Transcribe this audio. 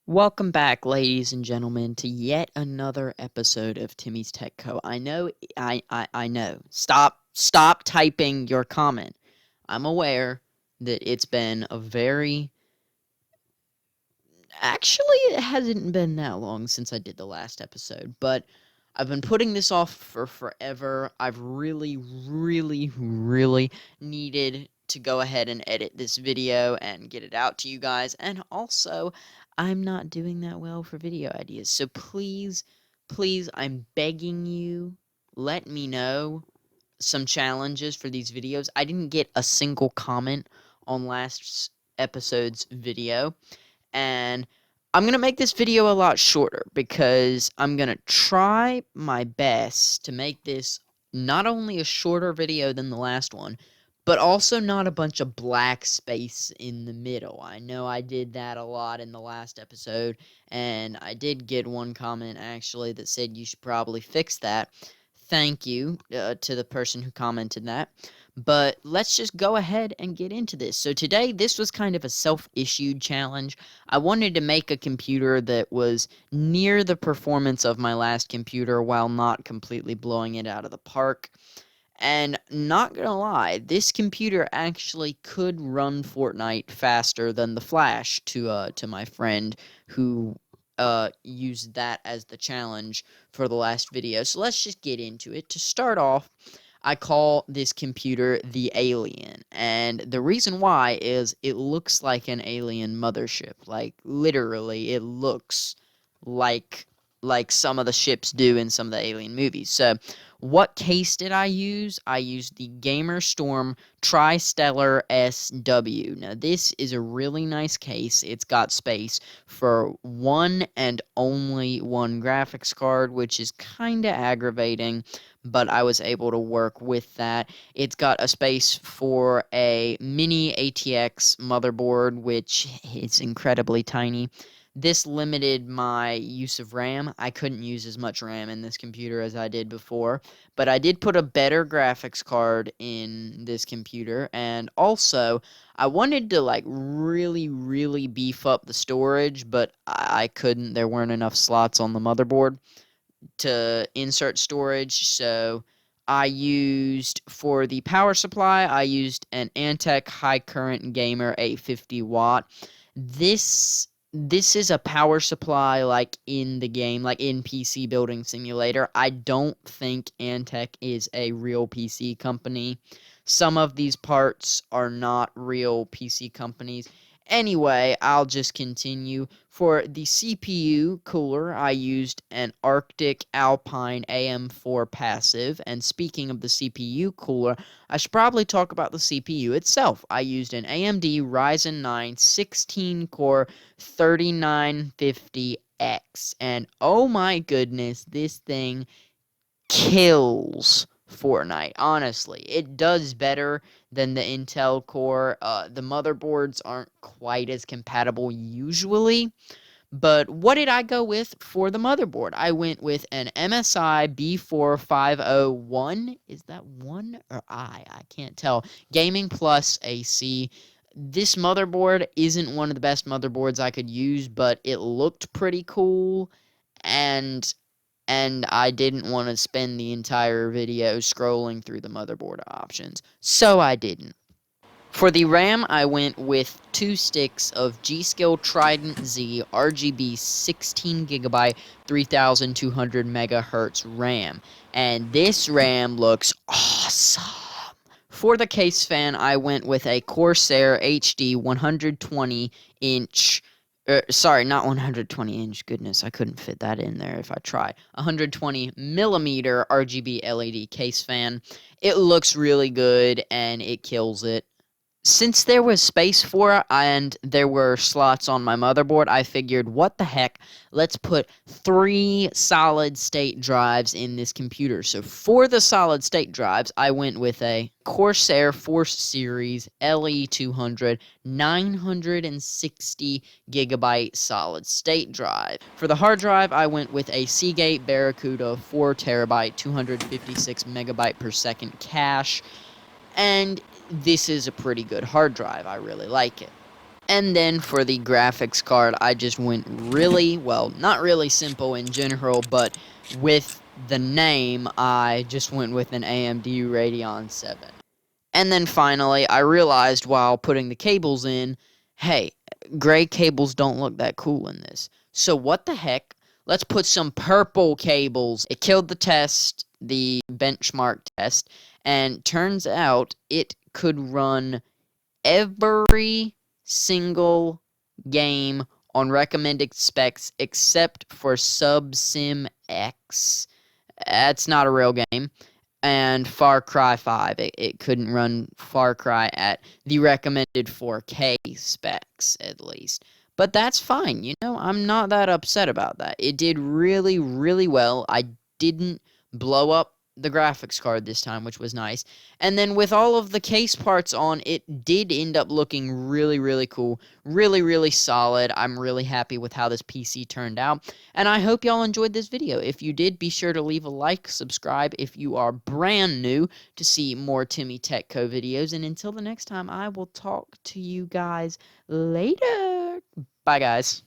Welcome back, ladies and gentlemen, to yet another episode of Timmy's Tech Co. I know, I know. Stop typing your comment. I'm aware that it's been a very. Actually, it hasn't been that long since I did the last episode, but I've been putting this off for forever. I've really needed to go ahead and edit this video and get it out to you guys. And also, I'm not doing that well for video ideas. So please, I'm begging you, let me know some challenges for these videos. I didn't get a single comment on last episode's video, and I'm going to make this video a lot shorter because I'm going to try my best to make this not only a shorter video than the last one, but also not a bunch of black space in the middle. I know I did that a lot in the last episode, and I did get one comment actually that said you should probably fix that. Thank you to the person who commented that. But let's just go ahead and get into this. So today, this was kind of a self-issued challenge. I wanted to make a computer that was near the performance of my last computer while not completely blowing it out of the park. And not gonna lie, this computer actually could run Fortnite faster than the Flash to my friend who used that as the challenge for the last video. So let's just get into it. To start off, I call this computer the Alien, and the reason why is it looks like an alien mothership. Like literally, it looks like some of the ships do in some of the Alien movies. So, what case did I use? I used the Gamer Storm Tristellar SW. Now, this is a really nice case. It's got space for one and only one graphics card, which is kind of aggravating, but I was able to work with that. It's got a space for a mini ATX motherboard, which is incredibly tiny. This limited my use of RAM. I couldn't use as much RAM in this computer as I did before, but I did put a better graphics card in this computer, and also I wanted to like really beef up the storage, but I couldn't. There weren't enough slots on the motherboard to insert storage, so I used, for the power supply, I used an Antec High Current Gamer 850 watt. This is a power supply like in the game, like in PC Building Simulator. I don't think Antec is a real PC company. Some of these parts are not real PC companies. Anyway, I'll just continue. For the CPU cooler, I used an Arctic Alpine AM4 passive. And speaking of the CPU cooler, I should probably talk about the CPU itself. I used an AMD Ryzen 9 16-core 3950X. And oh my goodness, this thing kills Fortnite. Honestly, it does better than the Intel Core. The motherboards aren't quite as compatible usually. But what did I go with for the motherboard? I went with an MSI B4501. Is that 1 or I? I can't tell. Gaming Plus AC. This motherboard isn't one of the best motherboards I could use, but it looked pretty cool, and I didn't want to spend the entire video scrolling through the motherboard options, so I didn't. For the RAM, I went with 2 sticks of G-Skill Trident Z RGB 16GB 3200 megahertz RAM, and this RAM looks awesome. For the case fan, I went with a Corsair HD 120 inch. Sorry, not 120 inch. Goodness, I couldn't fit that in there if I tried. 120 millimeter RGB LED case fan. It looks really good and it kills it. Since there was space for it and there were slots on my motherboard, I figured, what the heck, let's put 3 solid-state drives in this computer. So for the solid-state drives, I went with a Corsair Force Series LE200 960 gigabyte solid-state drive. For the hard drive, I went with a Seagate Barracuda 4 terabyte 256 megabyte per second cache, and this is a pretty good hard drive. I really like it. And then for the graphics card, I just went really, well, not really simple in general, but with the name, I just went with an AMD Radeon 7. And then finally, I realized while putting the cables in, hey, gray cables don't look that cool in this. So what the heck? Let's put some purple cables. It killed the test, the benchmark test, and turns out it could run every single game on recommended specs except for Sub Sim X. That's not a real game. And Far Cry 5. It couldn't run Far Cry at the recommended 4K specs, at least. But that's fine. You know, I'm not that upset about that. It did really, really well. I didn't blow up the graphics card this time, which was nice. And then with all of the case parts on, it did end up looking really, really cool. Really, really solid. I'm really happy with how this PC turned out. And I hope y'all enjoyed this video. If you did, be sure to leave a like, subscribe if you are brand new to see more Timmy Tech Co videos. And until the next time, I will talk to you guys later. Bye, guys.